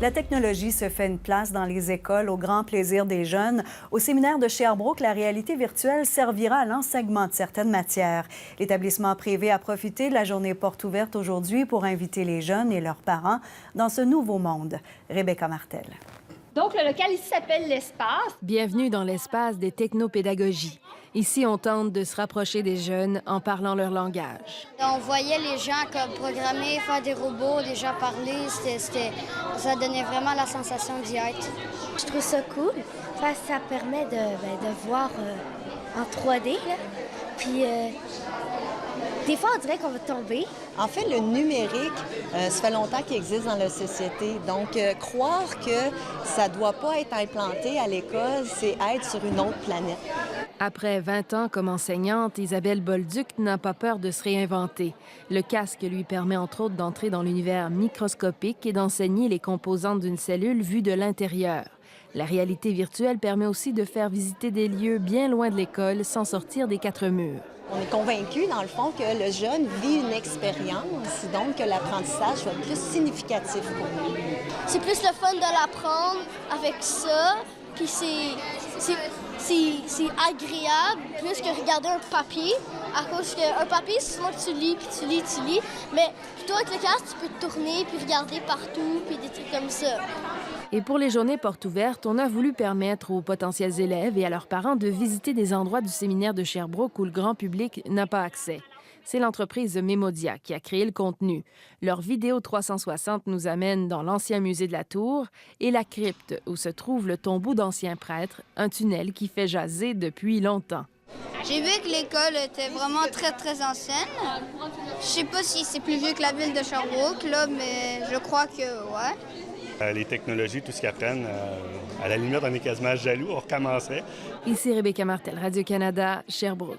La technologie se fait une place dans les écoles au grand plaisir des jeunes. Au séminaire de Sherbrooke, la réalité virtuelle servira à l'enseignement de certaines matières. L'établissement privé a profité de la journée porte ouverte aujourd'hui pour inviter les jeunes et leurs parents dans ce nouveau monde. Rebecca Martel. Donc, le local ici s'appelle l'Espace. Bienvenue dans l'espace des technopédagogies. Ici, on tente de se rapprocher des jeunes en parlant leur langage. On voyait les gens comme programmer, faire des robots, les gens parler. Ça donnait vraiment la sensation d'y être. Je trouve ça cool parce que ça permet de voir en 3D. Là. Puis, des fois, on dirait qu'on va tomber. En fait, le numérique, ça fait longtemps qu'il existe dans la société. Donc, croire que ça ne doit pas être implanté à l'école, c'est être sur une autre planète. Après 20 ans comme enseignante, Isabelle Bolduc n'a pas peur de se réinventer. Le casque lui permet entre autres d'entrer dans l'univers microscopique et d'enseigner les composantes d'une cellule vue de l'intérieur. La réalité virtuelle permet aussi de faire visiter des lieux bien loin de l'école sans sortir des quatre murs. On est convaincu, dans le fond, que le jeune vit une expérience, donc que l'apprentissage soit plus significatif pour lui. C'est plus le fun de l'apprendre avec ça, puis c'est agréable plus que regarder un papier, à cause qu'un papier, souvent tu lis, puis tu lis, mais plutôt avec le casque, tu peux te tourner, puis regarder partout, puis des trucs comme ça. Et pour les journées portes ouvertes, on a voulu permettre aux potentiels élèves et à leurs parents de visiter des endroits du séminaire de Sherbrooke où le grand public n'a pas accès. C'est l'entreprise Memodia qui a créé le contenu. Leur vidéo 360 nous amène dans l'ancien musée de la Tour et la crypte où se trouve le tombeau d'anciens prêtres, un tunnel qui fait jaser depuis longtemps. J'ai vu que l'école était vraiment très, très ancienne. Je sais pas si c'est plus vieux que la ville de Sherbrooke, là, mais je crois que ouais. Les technologies, tout ce qu'ils apprennent, à la limite, on est quasiment jaloux, on recommencerait. Ici Rebecca Martel, Radio-Canada, Sherbrooke.